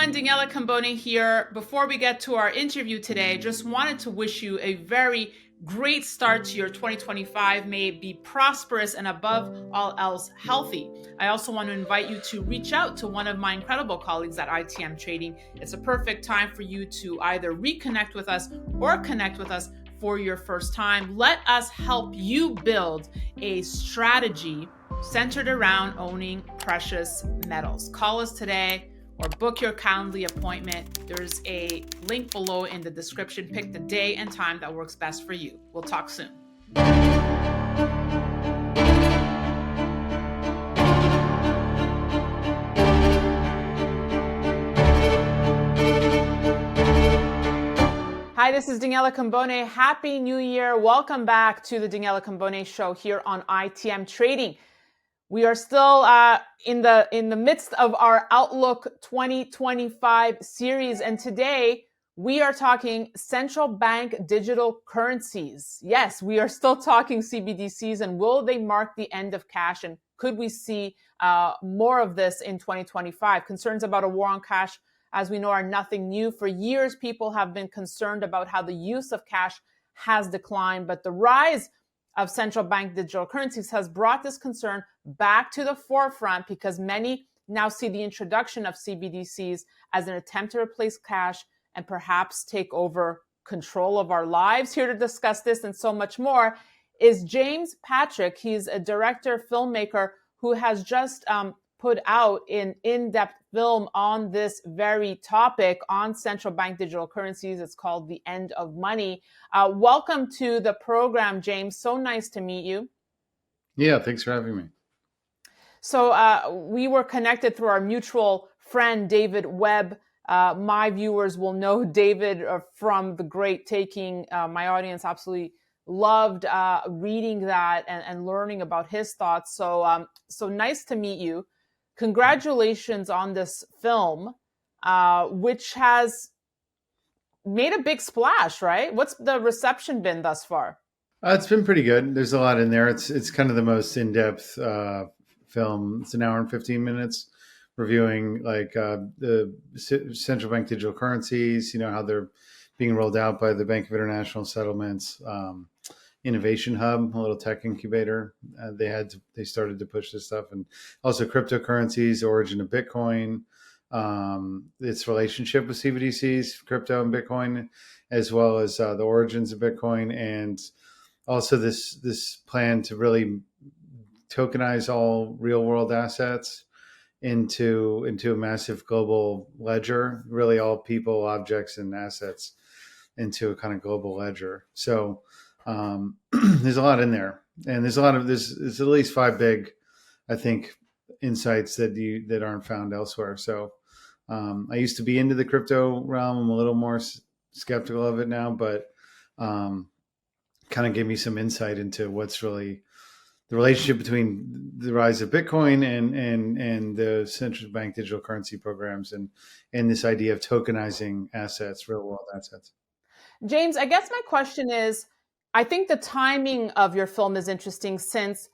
everyone, Daniela Cambone here. Before we get to our interview today, just wanted to wish you a very great start to your 2025. May it be prosperous and above all else healthy. I also want to invite you to reach out to one of my incredible colleagues at ITM Trading. It's a perfect time for you to either reconnect with us or connect with us for your first time. Let us help you build a strategy centered around owning precious metals. Call us today or book your Calendly appointment. There's a link below in the description. Pick the day and time that works best for you. We'll talk soon. Hi, this is Daniela Cambone. Happy New Year. Welcome back to the Daniela Cambone Show here on ITM Trading. We are still in the midst of our Outlook 2025 series, and today we are talking central bank digital currencies. Yes, we are still talking CBDCs, and will they mark the end of cash? And could we see more of this in 2025? Concerns about a war on cash, as we know, are nothing new. For years, people have been concerned about how the use of cash has declined, but the rise of central bank digital currencies has brought this concern back to the forefront because many now see the introduction of CBDCs as an attempt to replace cash and perhaps take over control of our lives. Here to discuss this and so much more is James Patrick. He's a director, filmmaker who has just put out an in-depth film on this very topic on central bank digital currencies. It's called The End of Money. Welcome to the program, James. So nice to meet you. Yeah, thanks for having me. So we were connected through our mutual friend, David Webb. My viewers will know David from The Great Taking. My audience absolutely loved reading that and learning about his thoughts. So nice to meet you. Congratulations on this film, which has made a big splash, right? What's the reception been thus far? It's been pretty good. There's a lot in there. It's kind of the most in-depth film. It's an hour and 15 minutes reviewing the central bank digital currencies, how they're being rolled out by the Bank of International Settlements, Innovation Hub, a little tech incubator. They started to push this stuff, and also cryptocurrencies, origin of Bitcoin, its relationship with CBDCs, crypto and Bitcoin, as well as the origins of Bitcoin, and also this plan to really tokenize all real world assets into a massive global ledger, really all people, objects, and assets into a kind of global ledger. So there's a lot in there, and there's at least 5 big, I think, insights that aren't found elsewhere. So I used to be into the crypto realm. I'm a little more skeptical of it now, but kind of gave me some insight into what's really the relationship between the rise of Bitcoin and the central bank digital currency programs and this idea of tokenizing assets, real world assets. James, I guess my question is, I think the timing of your film is interesting since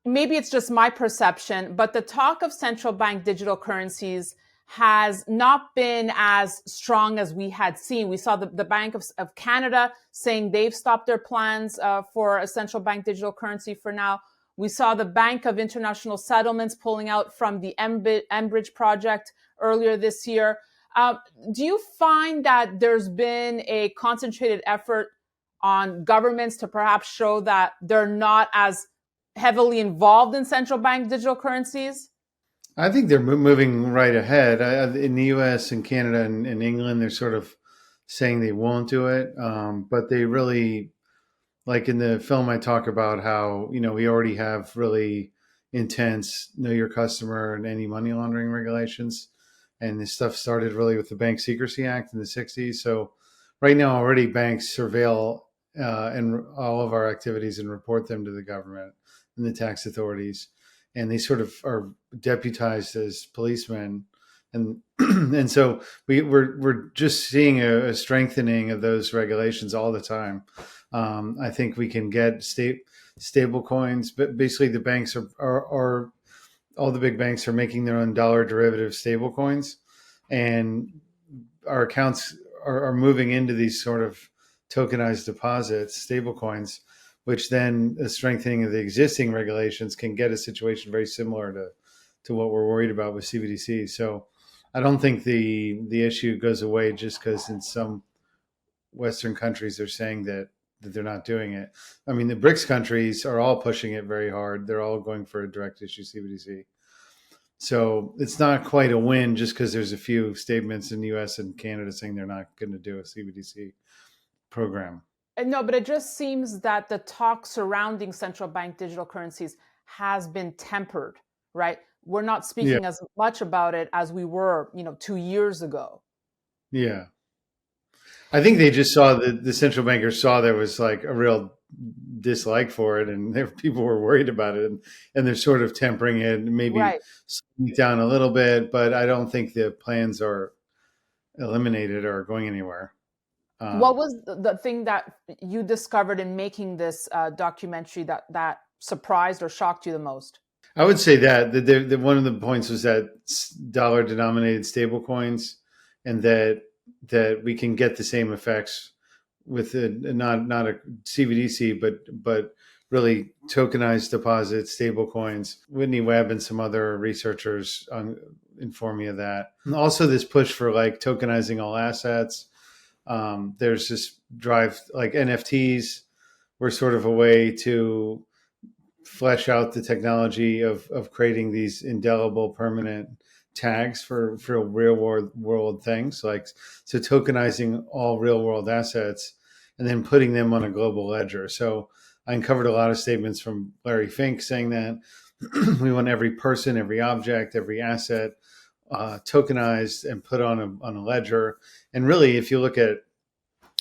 maybe it's just my perception, but the talk of central bank digital currencies has not been as strong as we had seen. We saw the Bank of Canada saying they've stopped their plans for a central bank digital currency for now. We saw the Bank of International Settlements pulling out from the Enbridge project earlier this year. Do you find that there's been a concentrated effort on governments to perhaps show that they're not as heavily involved in central bank digital currencies? I think they're moving right ahead. In the U.S. and Canada and England, they're sort of saying they won't do it, but they really, like in the film, I talk about how we already have really intense know your customer and anti-money laundering regulations, and this stuff started really with the Bank Secrecy Act in the '60s. So right now, already banks surveil and all of our activities and report them to the government and the tax authorities, and they sort of are deputized as policemen, and and so we're just seeing a strengthening of those regulations all the time. I think we can get stable coins, but basically the banks are all the big banks are making their own dollar derivative stable coins, and our accounts are moving into these sort of tokenized deposits, stable coins, which then a strengthening of the existing regulations can get a situation very similar to what we're worried about with CBDC. So I don't think the issue goes away just because in some Western countries they're saying that they're not doing it. I mean, the BRICS countries are all pushing it very hard. They're all going for a direct issue CBDC. So it's not quite a win just because there's a few statements in the US and Canada saying they're not going to do a CBDC program. No, but it just seems that the talk surrounding central bank digital currencies has been tempered, right? We're not Yeah. speaking as much about it as we were, 2 years ago. Yeah. I think they just saw the central bankers saw there was like a real dislike for it, and people were worried about it, and they're sort of tempering it, maybe Right. slowing it down a little bit, but I don't think the plans are eliminated or going anywhere. What was the thing that you discovered in making this documentary that surprised or shocked you the most? I would say that one of the points was that dollar denominated stable coins, and that we can get the same effects with not a CBDC, but really tokenized deposits, stable coins. Whitney Webb and some other researchers informed me of that. And also, this push for like tokenizing all assets. There's this drive, like NFTs were sort of a way to flesh out the technology of creating these indelible permanent tags for real world things, like so tokenizing all real world assets and then putting them on a global ledger. So I uncovered a lot of statements from Larry Fink saying that we want every person, every object, every asset tokenized and put on a ledger. And really, if you look at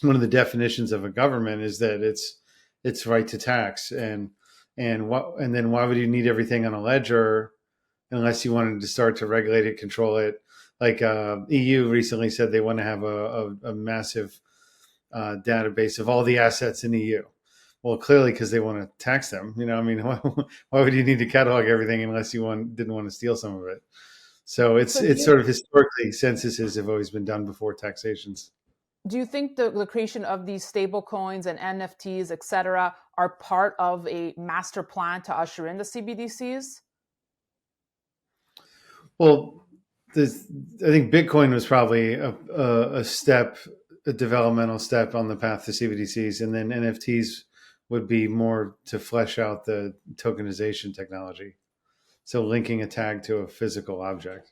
one of the definitions of a government is that it's right to tax, and then why would you need everything on a ledger unless you wanted to start to regulate it, control it? Like EU recently said they want to have a massive database of all the assets in EU. Well, clearly because they want to tax them. I mean, why would you need to catalog everything unless you didn't want to steal some of it? So it's sort of historically censuses have always been done before taxations. Do you think the creation of these stable coins and NFTs, et cetera, are part of a master plan to usher in the CBDCs? Well, I think Bitcoin was probably a step, a developmental step on the path to CBDCs, and then NFTs would be more to flesh out the tokenization technology. So linking a tag to a physical object.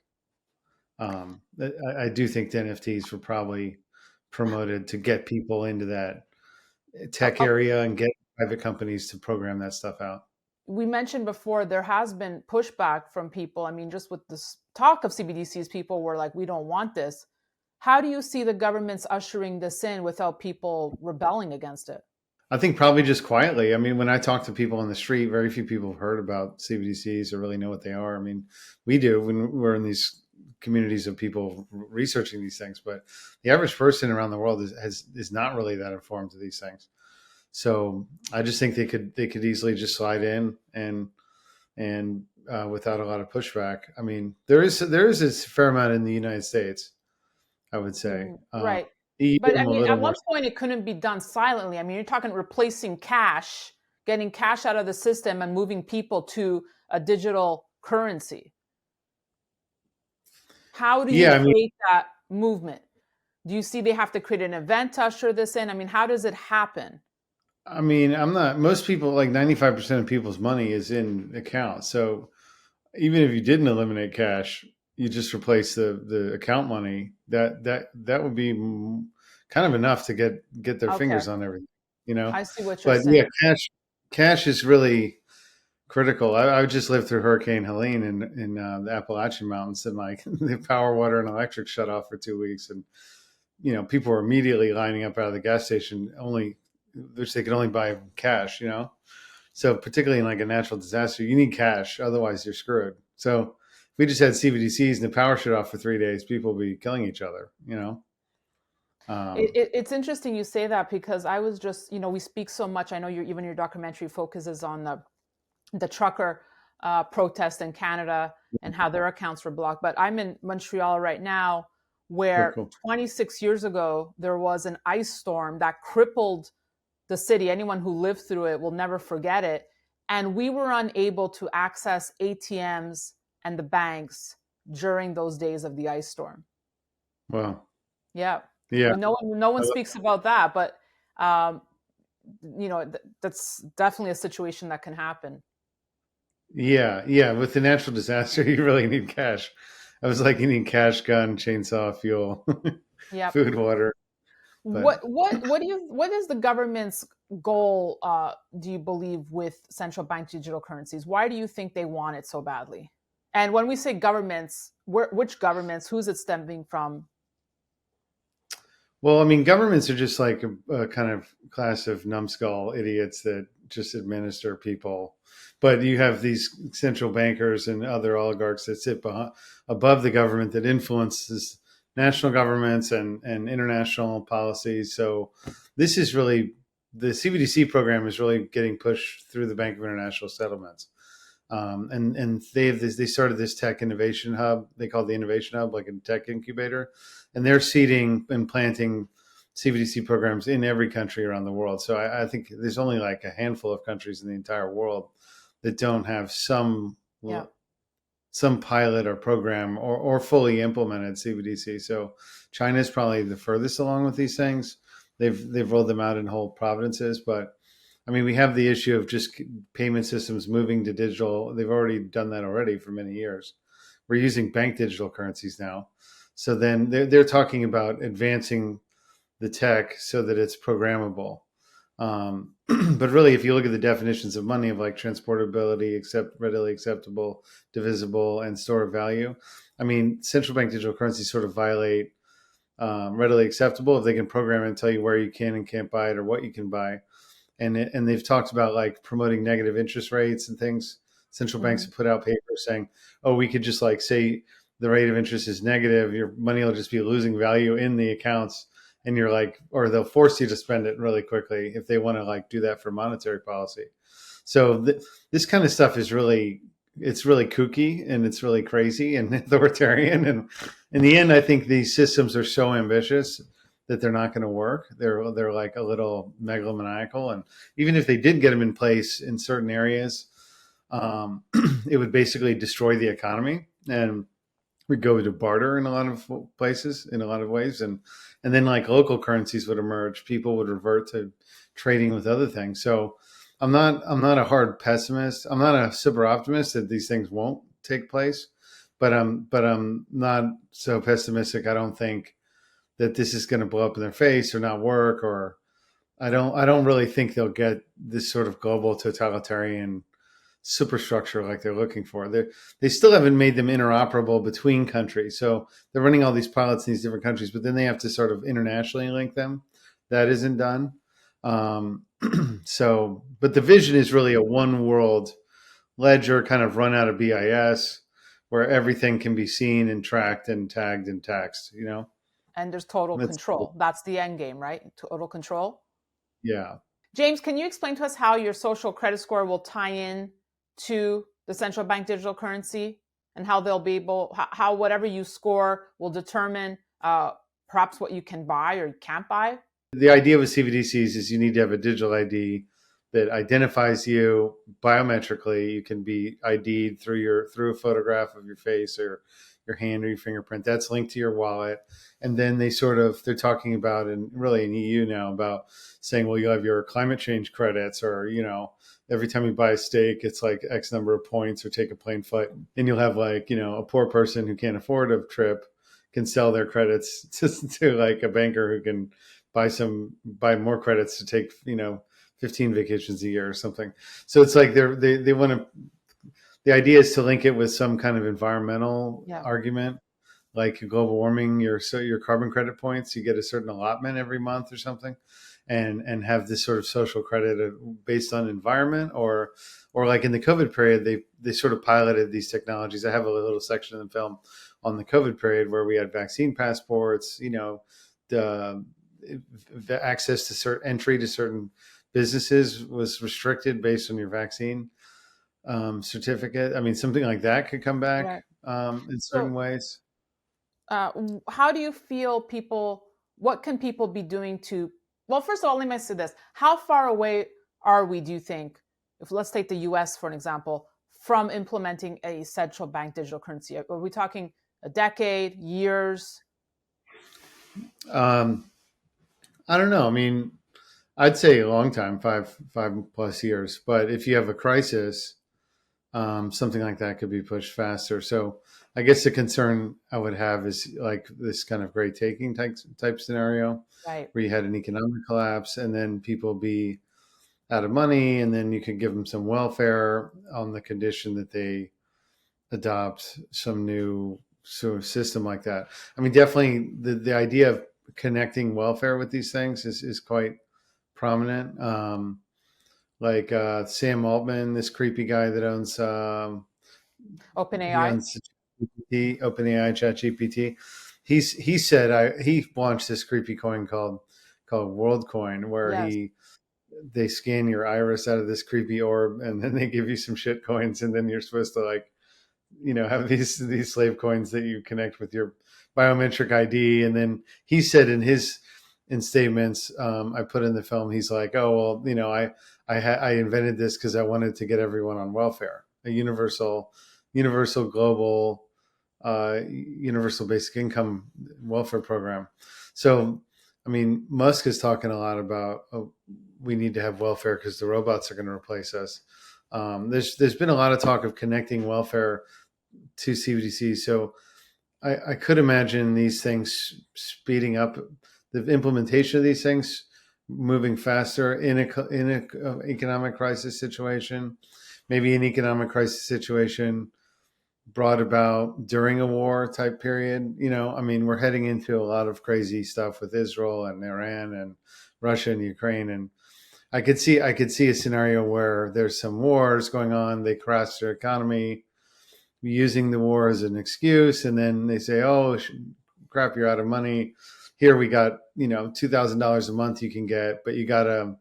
I do think the NFTs were probably promoted to get people into that tech area and get private companies to program that stuff out. We mentioned before there has been pushback from people. I mean, just with this talk of CBDCs, people were like, we don't want this. How do you see the government's ushering this in without people rebelling against it? I think probably just quietly. I mean, when I talk to people on the street, very few people have heard about CBDCs or really know what they are. I mean, we do when we're in these communities of people researching these things, but the average person around the world is not really that informed of these things. So I just think they could easily just slide in and without a lot of pushback. I mean, there is a fair amount in the United States, I would say. Right. EU, But I a mean, little at more. one point it couldn't be done silently. I mean, you're talking replacing cash, getting cash out of the system and moving people to a digital currency. How do you create that movement? Do you see they have to create an event to usher this in? I mean, how does it happen? I mean, most people, like 95% of people's money is in accounts. So even if you didn't eliminate cash, you just replace the account money. That would be kind of enough to get their Okay. fingers on everything, I see what you're But yeah, saying. cash is really critical. I just lived through Hurricane Helene in the Appalachian Mountains, and like the power, water, and electric shut off for 2 weeks, and people were immediately lining up out of the gas station, which they could only buy cash. So particularly in like a natural disaster, you need cash, otherwise you're screwed. So if we just had CBDCs and the power shut off for 3 days, people would be killing each other. It's interesting you say that because I was just, we speak so much. I know even your documentary focuses on the trucker protest in Canada and how their accounts were blocked. But I'm in Montreal right now, Oh, where cool. 26 years ago there was an ice storm that crippled the city. Anyone who lived through it will never forget it. And we were unable to access ATMs and the banks during those days of the ice storm. Wow. Yeah. Yeah. No one speaks about that, but um, that's definitely a situation that can happen. Yeah. Yeah. With the natural disaster, you really need cash. I was like, you need cash, gun, chainsaw, fuel, Yep. food, water. But What is the government's goal, do you believe, with central bank digital currencies? Why do you think they want it so badly? And when we say governments, which governments? Who's it stemming from? well, I mean, governments are just like a kind of class of numbskull idiots that just administer people. But you have these central bankers and other oligarchs that sit above the government that influences national governments and international policies. So this is really the CBDC program is really getting pushed through the Bank of International Settlements. And they started this tech innovation hub. They call it the innovation hub, like a tech incubator, and they're seeding and planting CBDC programs in every country around the world. So I think there's only like a handful of countries in the entire world that don't have Yeah. some pilot or program or fully implemented CBDC. So China is probably the furthest along with these things. They've rolled them out in whole provinces, but I mean, we have the issue of just payment systems moving to digital. They've already done that already for many years. We're using bank digital currencies now. So then they're talking about advancing the tech so that it's programmable. But really, if you look at the definitions of money of like transportability, readily acceptable, divisible, and store of value, I mean, central bank digital currencies sort of violate readily acceptable if they can program it and tell you where you can and can't buy it or what you can buy. And they've talked about like promoting negative interest rates and things. Central banks Hmm. have put out papers saying, "Oh, we could just like say the rate of interest is negative. Your money will just be losing value in the accounts." And you're like, or they'll force you to spend it really quickly if they want to like do that for monetary policy. So this kind of stuff is it's really kooky and it's really crazy and authoritarian. And in the end, I think these systems are so ambitious that they're not going to work. They're like a little megalomaniacal, and even if they did get them in place in certain areas, it would basically destroy the economy and we'd go to barter in a lot of places in a lot of ways, and then like local currencies would emerge. People would revert to trading with other things. So I'm not a hard pessimist. I'm not a super optimist that these things won't take place, but I'm not so pessimistic. I don't think that this is going to blow up in their face or not work, or I don't really think they'll get this sort of global totalitarian superstructure like they're looking for. They still haven't made them interoperable between countries. So they're running all these pilots in these different countries, but then they have to sort of internationally link them. That isn't done. Um, but the vision is really a one world ledger kind of run out of BIS where everything can be seen and tracked and tagged and taxed, you know? And there's total That's, control. That's the end game, right? Total control. yeah. James, can you explain to us how your social credit score will tie in to the central bank digital currency and how they'll be able, how whatever you score will determine perhaps what you can buy or can't buy? The idea with CBDCs is you need to have a digital ID that identifies you biometrically. You can be ID'd through a photograph of your face or your hand or your fingerprint. That's linked to your wallet. And then they're talking about, and really in EU now, about saying, well, you have your climate change credits, or, every time you buy a steak, it's like X number of points, or take a plane flight. And you'll have like, a poor person who can't afford a trip can sell their credits to like a banker who can buy more credits to take 15 vacations a year or something. So it's like they want to, the idea is to link it with some kind of environmental Yeah. argument, like global warming. Your carbon credit points, you get a certain allotment every month or something, and have this sort of social credit based on environment, or like in the COVID period, they sort of piloted these technologies. I have a little section in the film on the COVID period where we had vaccine passports, the access to certain entry to certain businesses was restricted based on your vaccine certificate. I mean, something like that could come back Right. in certain So ways. how do you feel people? What can people be doing to? Well, first of all, let me say this: how far away are we? Do you think, if let's take the U.S. for an example, from implementing a central bank digital currency? Are we talking a decade, years? Um, I don't know. I mean, I'd say a long time, five plus years. But if you have a crisis, something like that could be pushed faster. So I guess the concern I would have is like this kind of great taking type scenario Right. where you had an economic collapse and then people be out of money, and then you could give them some welfare on the condition that they adopt some new sort of system like that. I mean, definitely the idea of connecting welfare with these things is quite prominent. Like Sam Altman, this creepy guy that owns he OpenAI. owns GPT, OpenAI, ChatGPT. He said he launched this creepy coin called WorldCoin, where Yes. they scan your iris out of this creepy orb, and then they give you some shit coins, and then you're supposed to like have these slave coins that you connect with your biometric ID. And then he said in statements I put in the film, he's like, oh well, I invented this because I wanted to get everyone on welfare, a universal global universal basic income welfare program. So I mean, Musk is talking a lot about we need to have welfare because the robots are going to replace us. There's been a lot of talk of connecting welfare to CBDC. So I could imagine these things speeding up, the implementation of these things moving faster in a economic crisis situation, maybe an economic crisis situation brought about during a war type period. I mean, we're heading into a lot of crazy stuff with Israel and Iran and Russia and Ukraine, and I could see a scenario where there's some wars going on, they crash their economy, using the war as an excuse, and then they say, "Oh, crap, you're out of money. Here we got $2,000 a month you can get, but you got to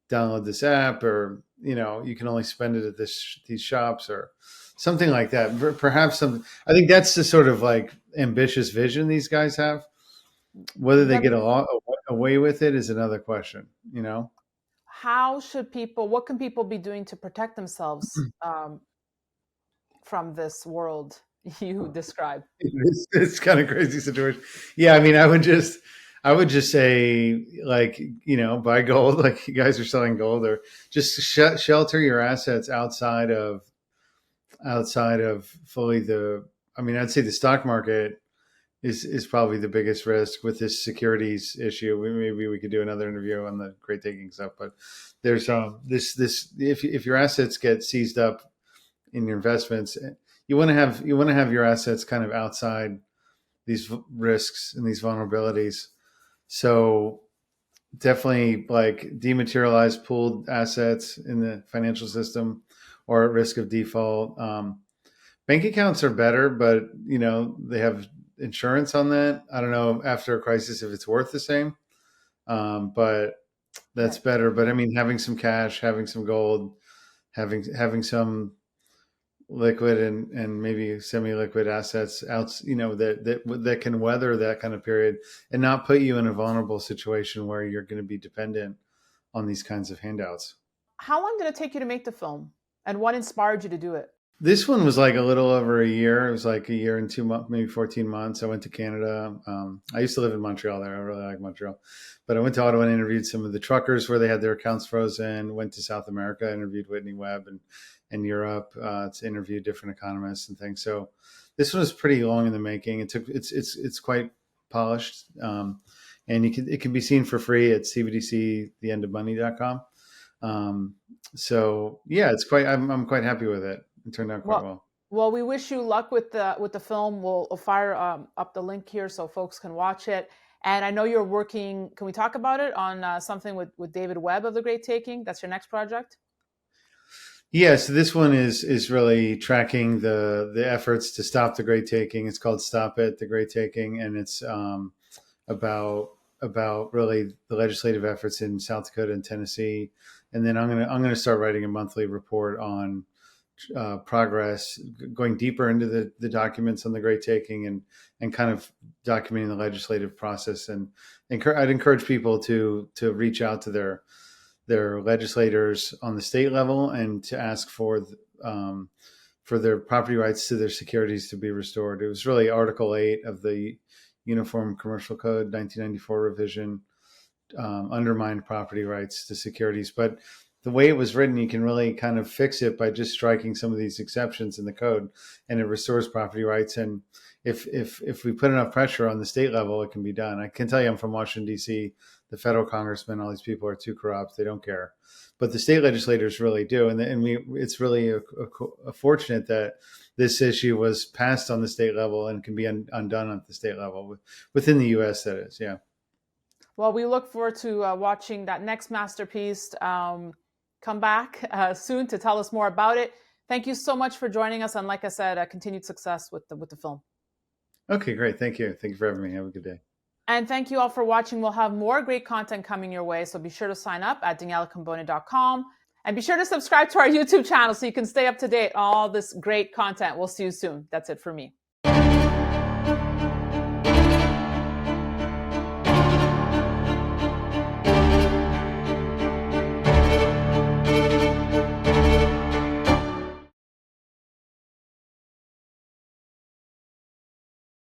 download this app, or you can only spend it at these shops or something like that." Perhaps some. I think that's the sort of like ambitious vision these guys have. Whether they Let get me, away with it is another question. how should people? What can people be doing to protect themselves from this world you describe? It's kind of crazy situation. Yeah, I mean, I would just say, like, buy gold, like you guys are selling gold, or just shelter your assets outside of fully the. I mean, I'd say the stock market is probably the biggest risk with this securities issue. Maybe we could do another interview on the great taking stuff, but there's this if your assets get seized up in your investments, you want to have your assets kind of outside these risks and these vulnerabilities. So definitely like dematerialized pooled assets in the financial system or at risk of default. Bank accounts are better, but they have insurance on that. I don't know after a crisis if it's worth the same, but that's Right. better. But I mean, having some cash, having some gold, having some liquid and maybe semi-liquid assets out, that can weather that kind of period and not put you in a vulnerable situation where you're going to be dependent on these kinds of handouts. How long did it take you to make the film, and what inspired you to do it? This one was like a little over a year. It was like a year and 2 months, maybe 14 months. I went to Canada. I used to live in Montreal there. I really like Montreal. But I went to Ottawa and interviewed some of the truckers where they had their accounts frozen. Went to South America, interviewed Whitney Webb and Europe to interview different economists and things. So this one was pretty long in the making. It's quite polished. And it can be seen for free at cbdctheendofmoney.com. So yeah, I'm quite happy with it. It turned out quite Well, well. well, we wish you luck with the film. We'll fire up the link here so folks can watch it. And I know you're working. Can we talk about it on something with David Webb of The Great Taking? That's your next project. Yeah, so this one is really tracking the efforts to stop the Great Taking. It's called "Stop It: The Great Taking," and it's about about really the legislative efforts in South Dakota and Tennessee. And then I'm gonna start writing a monthly report on progress, going deeper into the documents on the Great Taking, and kind of documenting the legislative process. And I'd encourage people to reach out to their legislators on the state level and to ask for their property rights to their securities to be restored. It was really Article 8 of the Uniform Commercial Code 1994 revision undermined property rights to securities. But the way it was written, you can really kind of fix it by just striking some of these exceptions in the code, and it restores property rights. And if we put enough pressure on the state level, it can be done. I can tell you, I'm from Washington, D.C. The federal congressmen, all these people are too corrupt. They don't care. But the state legislators really do. And it's really a fortunate that this issue was passed on the state level and can be undone at the state level within the U.S., that is, yeah. Well, we look forward to watching that next masterpiece come back soon to tell us more about it. Thank you so much for joining us. And like I said, continued success with the film. Okay, great. Thank you. Thank you for having me. Have a good day. And thank you all for watching. We'll have more great content coming your way. So be sure to sign up at danielacambone.com. And be sure to subscribe to our YouTube channel so you can stay up to date on all this great content. We'll see you soon. That's it for me.